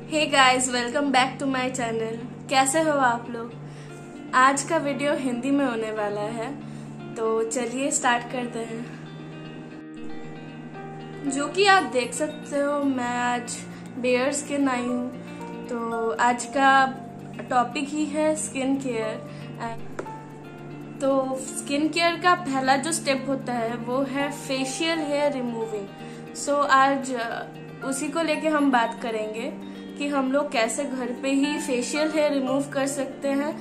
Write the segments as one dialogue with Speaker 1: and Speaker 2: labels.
Speaker 1: Hey guys, welcome back to my channel. कैसे हो आप लोग? आज का वीडियो हिंदी में होने वाला है, तो चलिए स्टार्ट करते हैं। जो कि आप देख सकते हो, मैं आज बेयर स्किन आई हूँ। तो आज का टॉपिक ही है स्किन केयर। तो स्किन केयर का पहला जो स्टेप होता है वो है फेशियल हेयर रिमूविंग। सो आज उसी को लेके हम बात करेंगे कि हम लोग कैसे घर पे ही फेशियल हेयर रिमूव कर सकते हैं,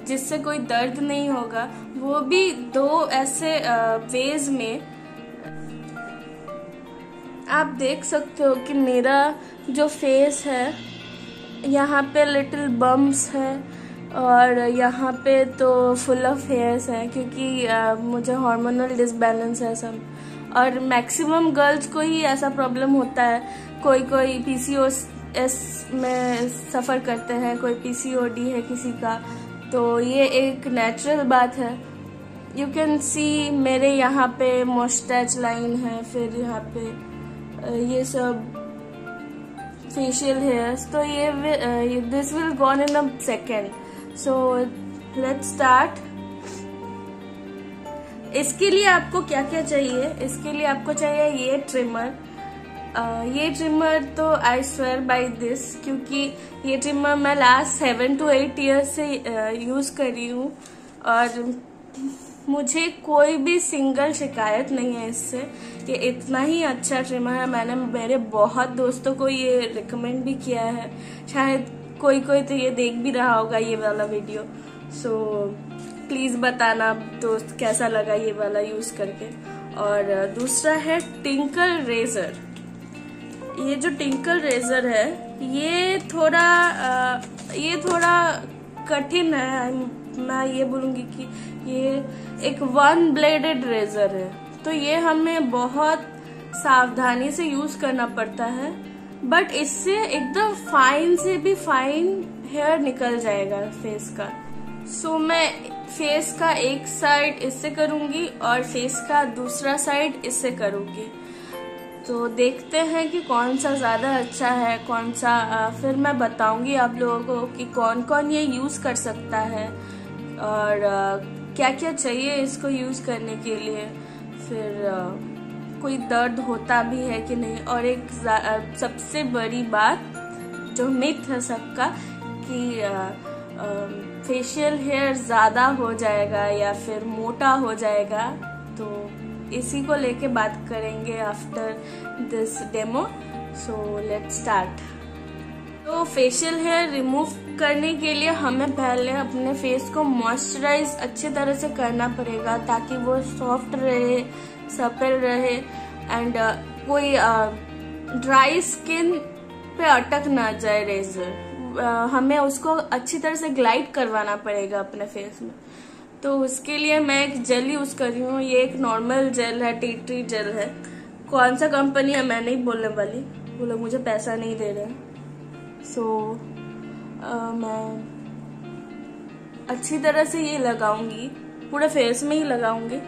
Speaker 1: जिससे कोई दर्द नहीं होगा, वो भी दो ऐसे वेज में। आप देख सकते हो कि मेरा जो फेस है, यहाँ पे लिटिल बम्प्स है और यहाँ पे तो फुल ऑफ हेयर्स है, क्योंकि मुझे हार्मोनल डिसबैलेंस है सब। और मैक्सिमम गर्ल्स को ही ऐसा प्रॉब्लम होता है। कोई पीसीओएस में सफ़र करते हैं, कोई पीसीओडी है किसी का। तो ये एक नेचुरल बात है। यू कैन सी मेरे यहाँ पे मस्टैच लाइन है, फिर यहाँ पे ये सब फेशियल हेयर्स। तो ये this will gone in a second. So let's start. इसके लिए आपको क्या क्या चाहिए? इसके लिए आपको चाहिए ये ट्रिमर। ये ट्रिमर तो आई स्वेयर बाय दिस, क्योंकि ये ट्रिमर मैं लास्ट 7 to 8 ईयर्स से यूज कर रही हूँ और मुझे कोई भी सिंगल शिकायत नहीं है इससे। ये इतना ही अच्छा ट्रिमर है। मैंने मेरे बहुत दोस्तों को ये रिकमेंड भी किया है। शायद कोई तो ये देख भी रहा होगा ये वाला वीडियो। सो प्लीज बताना दोस्त कैसा लगा ये वाला यूज करके। और दूसरा है टिंकल रेजर। ये जो टिंकल रेजर है ये थोड़ा कठिन है। मैं ये बोलूंगी कि ये एक 1 ब्लेडेड रेजर है, तो ये हमें बहुत सावधानी से यूज करना पड़ता है। बट इससे एकदम फाइन से भी फाइन हेयर निकल जाएगा फेस का। सो मैं फेस का एक साइड इससे करूंगी और फेस का दूसरा साइड इससे करूंगी। तो देखते हैं कि कौन सा ज्यादा अच्छा है, कौन सा। फिर मैं बताऊंगी आप लोगों को कि कौन कौन ये यूज कर सकता है और क्या क्या चाहिए इसको यूज करने के लिए। फिर कोई दर्द होता भी है कि नहीं। और एक सबसे बड़ी बात जो मिथ है सबका कि फेशियल हेयर ज्यादा हो जाएगा या फिर मोटा हो जाएगा, तो इसी को लेके बात करेंगे after this demo. So let's start. तो फेशियल हेयर रिमूव करने के लिए हमें पहले अपने फेस को मॉइस्चराइज अच्छी तरह से करना पड़ेगा, ताकि वो सॉफ्ट रहे, सपल रहे एंड कोई ड्राई स्किन पे अटक ना जाए रेजर। हमें उसको अच्छी तरह से ग्लाइड करवाना पड़ेगा अपने फेस में। तो उसके लिए मैं एक जेल यूज कर रही हूँ। ये एक नॉर्मल जेल है, टी ट्री जेल है। कौन सा कंपनी है मैं नहीं बोलने वाली, वो लोग मुझे पैसा नहीं दे रहे हैं। सो मैं अच्छी तरह से ये लगाऊंगी, पूरे फेस में ही लगाऊंगी।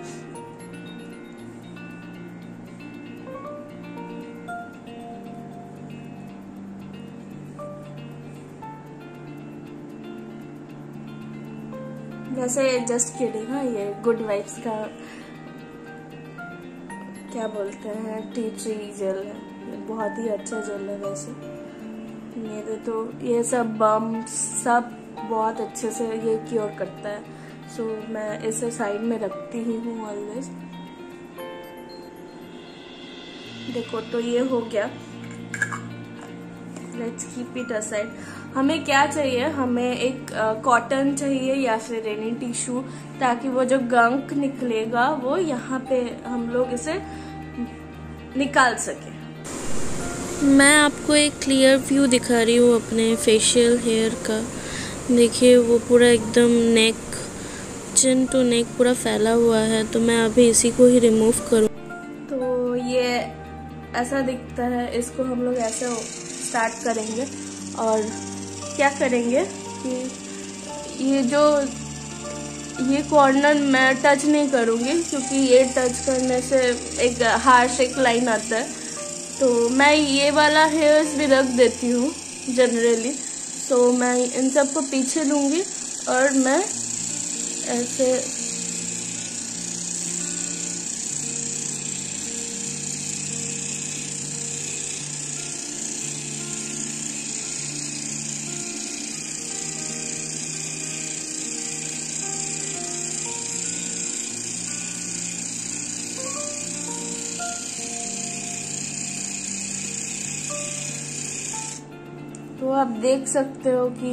Speaker 1: वैसे जस्ट किडिंग, हाँ, ये गुड वाइब्स का क्या बोलते हैं, टी ट्री जेल है। ये बहुत ही अच्छा जेल है। वैसे मेरे तो ये सब बम्स सब बहुत अच्छे से ये क्योर करता है। सो मैं इसे साइड में रखती ही हूँ ऑलवेज। देखो, तो ये हो गया। Let's keep it aside. हमें क्या चाहिए? हमें एक कॉटन चाहिए या फिर रेनी टिश्यू, ताकि वो जो गंक निकलेगा वो यहाँ पे हम लोग इसे निकाल सके।
Speaker 2: मैं आपको एक क्लियर व्यू दिखा रही हूँ अपने फेशियल हेयर का। देखिए, वो पूरा एकदम नेक, चिन टू नेक पूरा फैला हुआ है। तो मैं अभी इसी को ही रिमूव करूँ।
Speaker 1: तो ये ऐसा दिखता है। इसको हम लोग ऐसे स्टार्ट करेंगे और क्या करेंगे कि ये कॉर्नर मैं टच नहीं करूँगी, क्योंकि ये टच करने से एक हार्श एक लाइन आता है। तो मैं ये वाला हेयर्स भी रख देती हूँ जनरली। सो मैं इन सबको पीछे लूँगी और मैं ऐसे तो आप देख सकते हो कि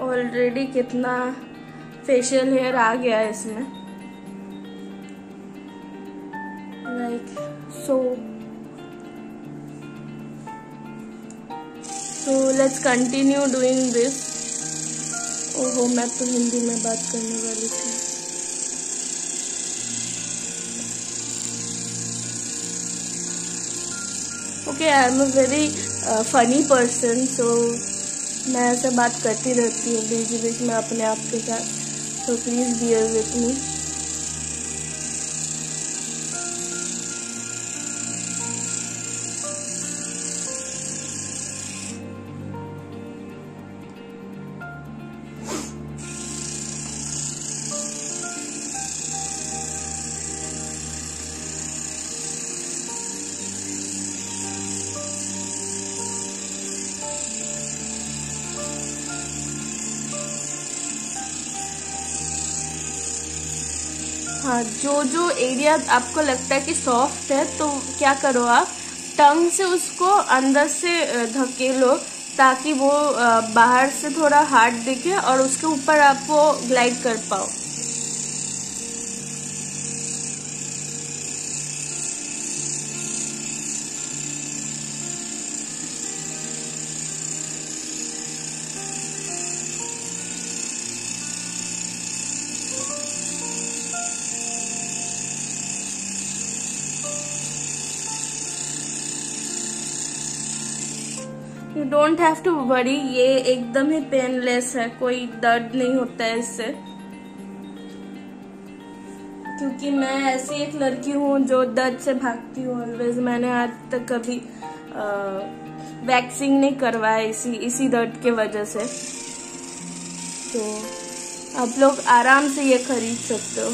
Speaker 1: ऑलरेडी कितना फेशियल हेयर आ गया है इसमें, like so let's continue doing this. ओहो, मैं तो हिंदी में बात करने वाली थी। Okay, I am a very funny person, so मैं ऐसे बात करती रहती हूँ बीच बीच में अपने आप के साथ, so please bear with me. हाँ, जो एरिया आपको लगता है कि सॉफ्ट है तो क्या करो, आप टंग से उसको अंदर से धकेलो ताकि वो बाहर से थोड़ा हार्ड दिखे और उसके ऊपर आप वो ग्लाइड कर पाओ। You don't have to worry, ये एकदम ही पेनलेस है, कोई दर्द नहीं होता है इससे, क्योंकि मैं ऐसी एक लड़की हूँ जो दर्द से भागती हूँ ऑलवेज। मैंने आज तक कभी वैक्सिंग नहीं करवाया इसी दर्द के वजह से। तो आप लोग आराम से ये खरीद सकते हो।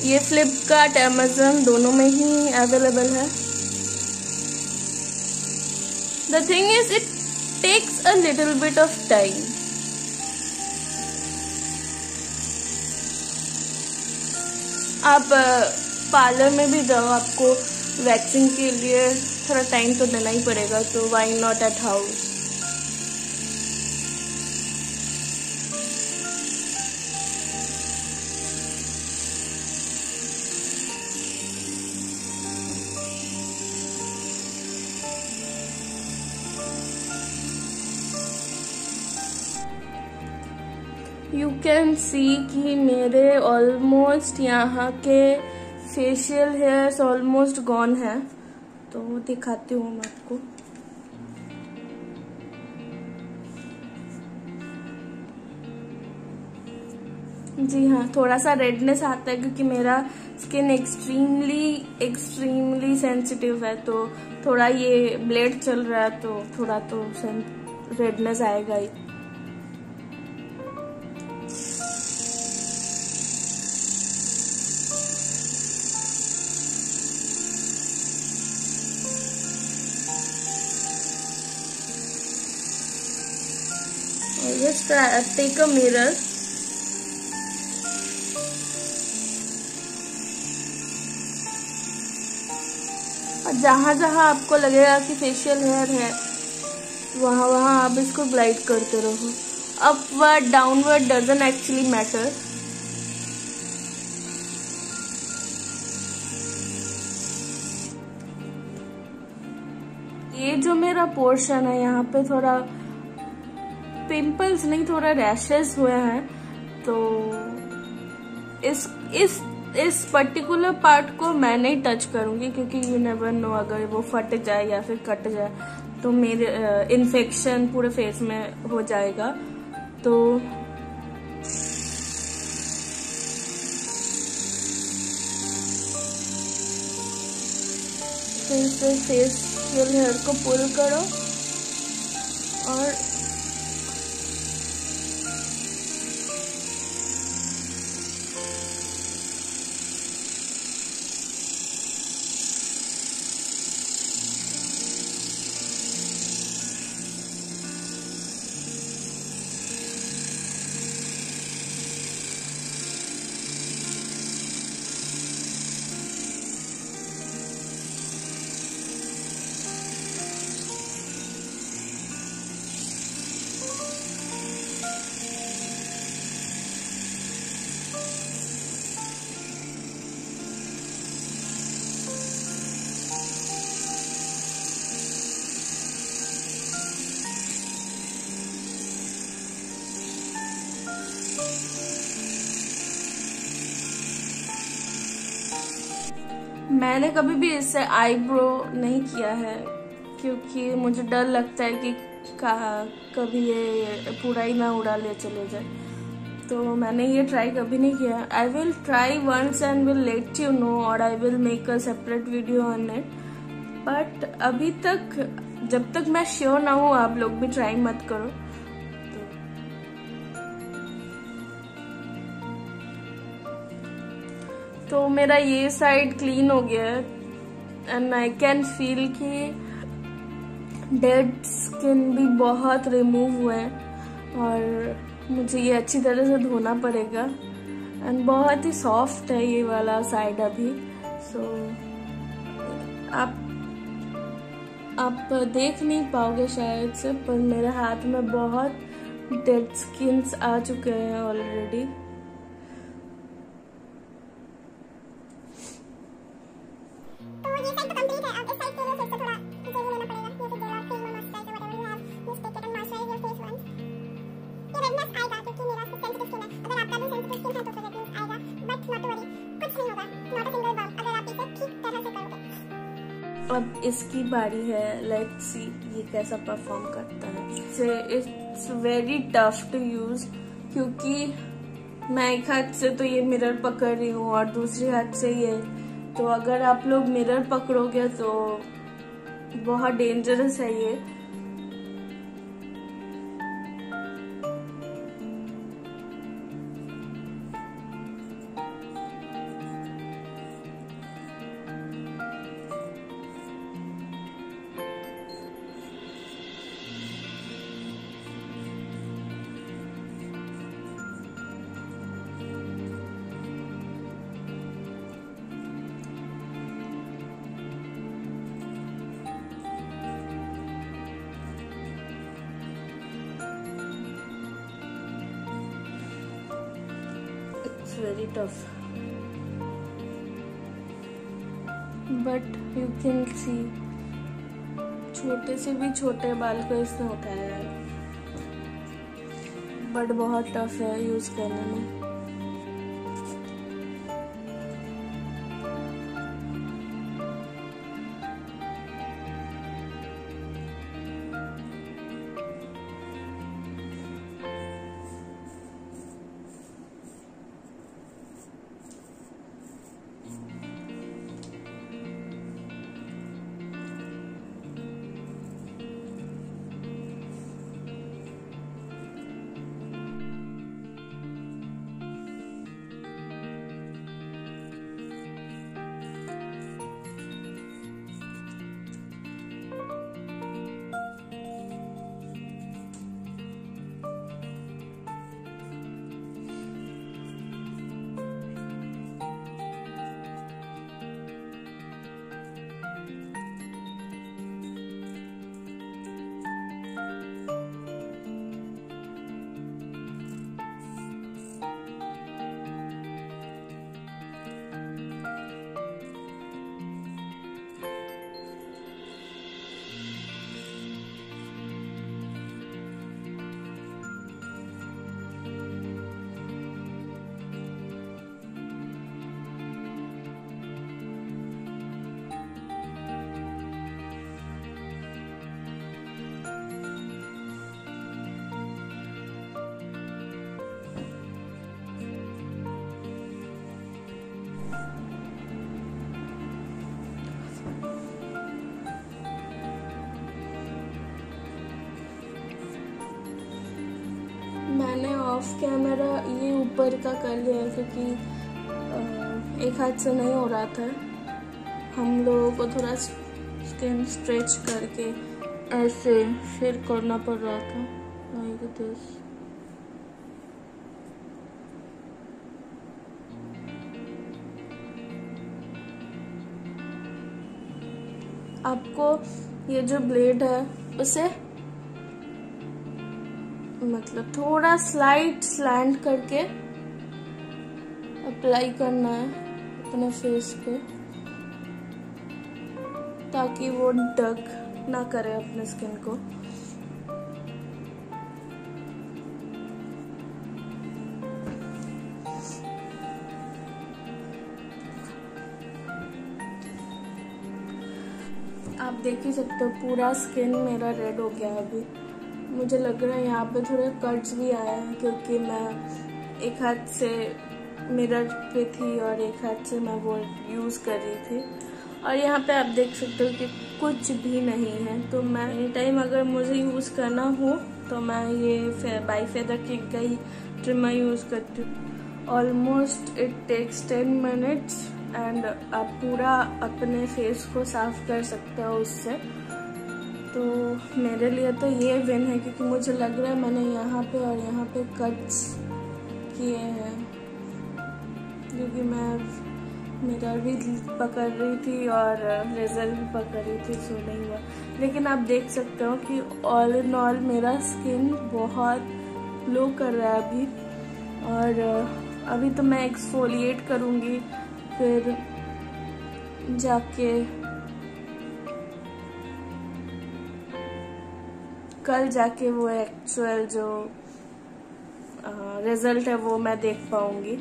Speaker 1: ये फ्लिपकार्ट, अमेज़न दोनों में ही अवेलेबल है। The thing is, it takes a little bit of time. आप पार्लर में भी जाओ, आपको वैक्सिंग के लिए थोड़ा टाइम तो देना ही पड़ेगा, तो why not at house. You can see कि मेरे ऑलमोस्ट यहाँ के फेशियल हेयर्स ऑलमोस्ट गॉन है, तो दिखाती हूँ मैं आपको। जी हाँ, थोड़ा सा रेडनेस आता है क्योंकि मेरा स्किन एक्सट्रीमली सेंसिटिव है, तो थोड़ा ये ब्लेड चल रहा है तो थोड़ा तो रेडनेस आएगा ही। Just take a mirror. और जहाँ जहाँ आपको लगेगा कि फेशियल हेयर है वहाँ वहाँ आप इसको ग्लाइड करते रहो। Upward downward doesn't actually matter. ये जो मेरा पोर्शन है यहाँ पे थोड़ा पिंपल्स नहीं, थोड़ा रैशेस हुए हैं, तो इस पर्टिकुलर पार्ट को मैं नहीं टच करूंगी क्योंकि यू नेवर नो, अगर वो फट जाए या फिर कट जाए तो मेरे इन्फेक्शन पूरे फेस में हो जाएगा। तो फिर से फेस फेशियल हेयर को पुल करो और मैंने कभी भी इससे आईब्रो नहीं किया है क्योंकि मुझे डर लगता है कि कभी ये पूरा ही ना उड़ा ले चले जाए, तो मैंने ये ट्राई कभी नहीं किया। I will try once and will let you know, और I will make a separate video on it. But अभी तक जब तक मैं श्योर ना हूँ आप लोग भी ट्राई मत करो। तो मेरा ये साइड क्लीन हो गया है एंड आई कैन फील कि डेड स्किन भी बहुत रिमूव हुए हैं और मुझे ये अच्छी तरह से धोना पड़ेगा। एंड बहुत ही सॉफ्ट है ये वाला साइड अभी। सो आप देख नहीं पाओगे शायद से, पर मेरे हाथ में बहुत डेड स्किन्स आ चुके हैं ऑलरेडी। अब इसकी बारी है, लेट्स सी ये कैसा परफॉर्म करता है। It's very tough to use क्योंकि मैं एक हाथ से तो ये मिरर पकड़ रही हूँ और दूसरे हाथ से ये, तो अगर आप लोग मिरर पकड़ोगे तो बहुत डेंजरस है ये। It's very tough, but you can see छोटे से भी छोटे बाल को इसने उठाया है, बट बहुत टफ है यूज करने में। ऑफ कैमरा ये ऊपर का कर लिया है क्योंकि एक हाथ से नहीं हो रहा था। हम लोगों को थोड़ा स्किन स्ट्रेच करके ऐसे फिर करना पड़ रहा था लाइक दिस। आपको ये जो ब्लेड है उसे मतलब थोड़ा स्लैंट करके अप्लाई करना है अपने फेस पे ताकि वो डग ना करे अपने स्किन को। आप देख ही सकते हो पूरा स्किन मेरा रेड हो गया है। अभी मुझे लग रहा है यहाँ पे थोड़े कट्स भी आए हैं क्योंकि मैं एक हाथ से मिरर पे थी और एक हाथ से मैं वो यूज़ कर रही थी। और यहाँ पे आप देख सकते हो कि कुछ भी नहीं है। तो मैं एनी टाइम अगर मुझे यूज़ करना हो तो मैं ये बाई फेदर किक का ही ट्रिमर यूज़ करती हूँ। Almost it takes 10 minutes and आप पूरा अपने फेस को साफ कर सकते हो उससे। तो मेरे लिए तो ये विन है क्योंकि मुझे लग रहा है मैंने यहाँ पे और यहाँ पे कट्स किए हैं क्योंकि मैं मिरर भी पकड़ रही थी और रेजर भी पकड़ रही थी, सो नहीं हुआ। लेकिन आप देख सकते हो कि ऑल इन ऑल मेरा स्किन बहुत ग्लो कर रहा है अभी। और अभी तो मैं एक्सफोलिएट करूँगी, फिर जाके कल जाके वो एक्चुअल जो रिजल्ट है वो मैं देख पाऊंगी।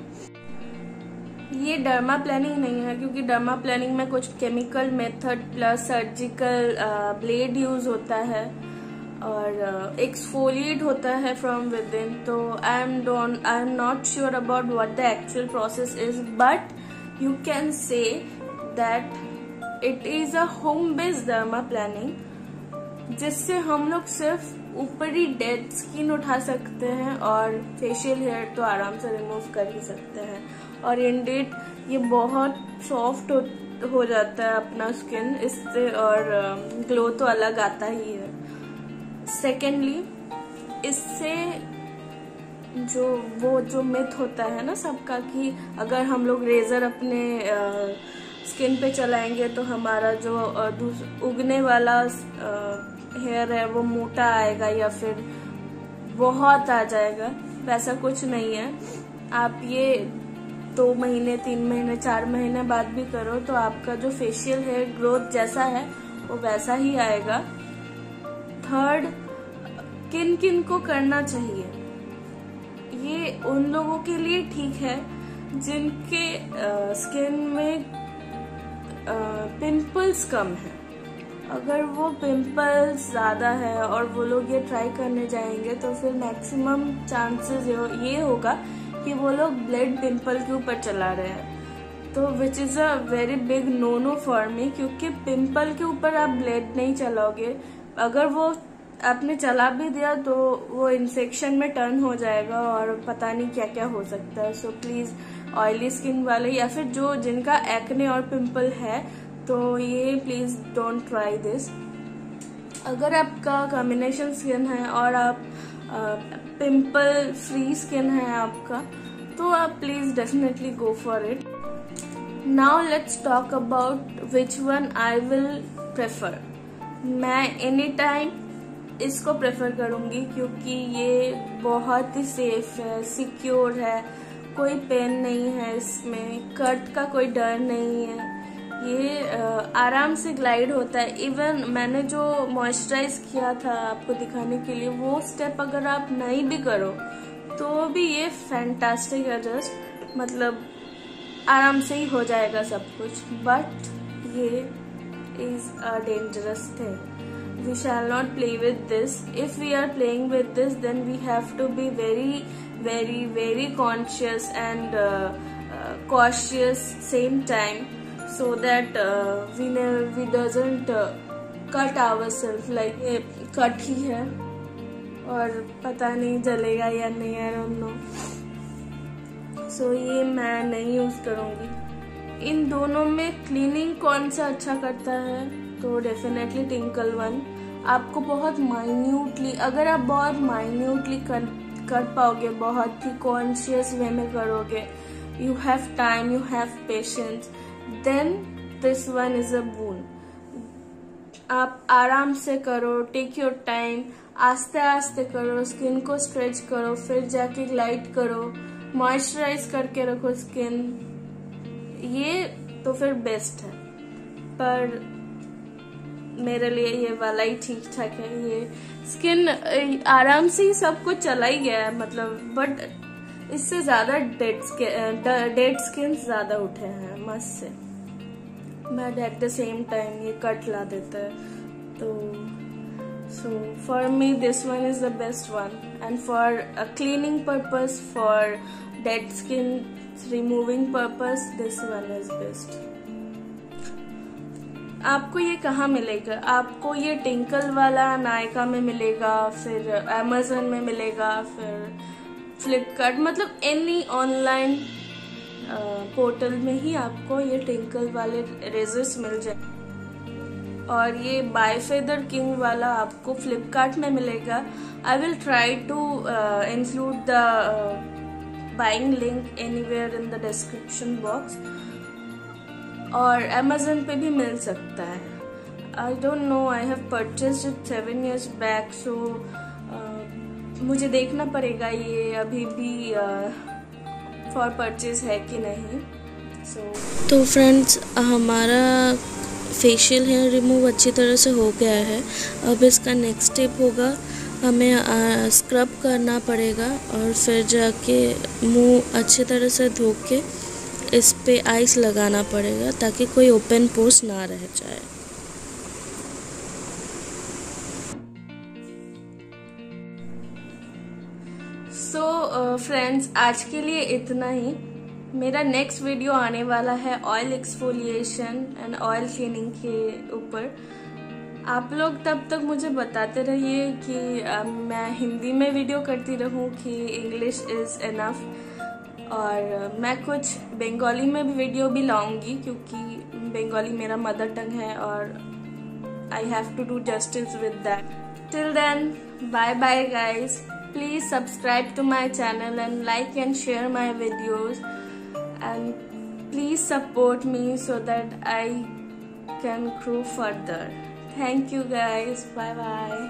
Speaker 1: ये डर्मा प्लानिंग नहीं है क्योंकि डर्मा प्लानिंग में कुछ chemical method plus surgical blade use होता है और एक्सफोलिएट होता है फ्रॉम विद इन। तो I am not sure about what the actual process is, but you can say that it is a home based derma planing जिससे हम लोग सिर्फ ऊपरी डेड स्किन उठा सकते हैं और फेशियल हेयर तो आराम से रिमूव कर ही सकते हैं। और इंडेड ये बहुत सॉफ्ट हो जाता है अपना स्किन इससे और ग्लो तो अलग आता ही है। सेकेंडली इससे जो मिथ होता है ना सबका कि अगर हम लोग रेजर अपने स्किन पे चलाएंगे तो हमारा जो उगने वाला हेयर है वो मोटा आएगा या फिर बहुत आ जाएगा, वैसा कुछ नहीं है। आप ये 2 महीने 3 महीने 4 महीने बाद भी करो तो आपका जो फेशियल हेयर ग्रोथ जैसा है वो वैसा ही आएगा। थर्ड, किन किन को करना चाहिए, ये उन लोगों के लिए ठीक है जिनके स्किन में पिंपल्स कम है। अगर वो पिंपल्स ज़्यादा है और वो लोग ये ट्राई करने जाएंगे तो फिर मैक्सिमम चांसेस ये होगा कि वो लोग ब्लेड पिंपल के ऊपर चला रहे हैं, तो which is a very big no for me क्योंकि पिंपल के ऊपर आप ब्लेड नहीं चलाओगे। अगर वो आपने चला भी दिया तो वो इन्फेक्शन में टर्न हो जाएगा और पता नहीं क्या क्या हो सकता है। सो प्लीज़ ऑयली स्किन वाले या फिर जिनका एक्ने और पिंपल है तो ये प्लीज डोंट ट्राई दिस। अगर आपका कॉम्बिनेशन स्किन है और आप पिंपल फ्री स्किन है आपका तो आप please definitely go for it. Now let's talk about which one I will prefer. मैं एनी टाइम इसको प्रेफर करूंगी क्योंकि ये बहुत ही सेफ है, सिक्योर है, कोई पेन नहीं है इसमें, कट का कोई डर नहीं है, ये आराम से ग्लाइड होता है। इवन मैंने जो मॉइस्चराइज किया था आपको दिखाने के लिए वो स्टेप अगर आप नहीं भी करो तो भी ये फैंटास्टिक है, जस्ट मतलब आराम से ही हो जाएगा सब कुछ। बट ये is a dangerous thing, we shall not play with this. If we are playing with this then we have to be very conscious and cautious same time so that we doesn't cut ourselves like cut ही है और पता नहीं जलेगा या नहीं, आई don't no. सो ये मैं नहीं यूज करूँगी। इन दोनों में क्लीनिंग कौन सा अच्छा करता है, तो डेफिनेटली टिंकल वन। आपको बहुत माइन्यूटली, अगर आप बहुत माइन्यूटली कर पाओगे, बहुत ही कॉन्शियस वे में करोगे, you have time, you have patience, then this one is a boon. आप आराम से करो, टेक योर टाइम, आस्ते आस्ते करो, स्किन को स्ट्रेच करो, फिर जाके ग्लाइड करो, मॉइस्चराइज करके रखो स्किन, ये तो फिर बेस्ट है। पर मेरे लिए ये वाला ही ठीक ठाक है। ये स्किन आराम से ही सब कुछ चला ही गया है, मतलब, बट इससे ज्यादा डेड स्किन ज्यादा उठे हैं मस्त से, but at the same time ये कट ला देता है। तो so for me this one is the best one, and for a cleaning purpose, for dead skin removing purpose, this one is best. आपको ये कहाँ मिलेगा? आपको ये टिंकल वाला नायका में मिलेगा, फिर अमेज़न में मिलेगा, फिर फ्लिपकार्ट, मतलब एनी ऑनलाइन पोर्टल में ही आपको ये टिंकल वाले रेजर्स मिल जाए। और ये बायफेदर किंग वाला आपको फ्लिपकार्ट में मिलेगा। I will try to include the buying link anywhere in the description box, और अमेज़न पे भी मिल सकता है। I don't know, I have purchased it 7 years back, so मुझे देखना पड़ेगा ये अभी भी फॉर परचेज है कि नहीं।
Speaker 2: तो फ्रेंड्स, हमारा फेशियल हेयर रिमूव अच्छी तरह से हो गया है। अब इसका नेक्स्ट स्टेप होगा, हमें स्क्रब करना पड़ेगा और फिर जाके मुंह अच्छी तरह से धो के इस पे आइस लगाना पड़ेगा ताकि कोई ओपन पोर्स ना रह जाए।
Speaker 1: सो फ्रेंड्स, आज के लिए इतना ही। मेरा नेक्स्ट वीडियो आने वाला है oil exfoliation and oil cleaning के ऊपर। आप लोग तब तक मुझे बताते रहिए कि मैं हिंदी में वीडियो करती रहूं कि इंग्लिश इज़ इनफ, और मैं कुछ बंगाली में भी वीडियो भी लाऊंगी क्योंकि बंगाली मेरा मदर टंग है और I have to do justice with that. Till then, bye bye guys. Please subscribe to my channel and like and share my videos, and please support me so that I can grow further. Thank you guys. Bye bye.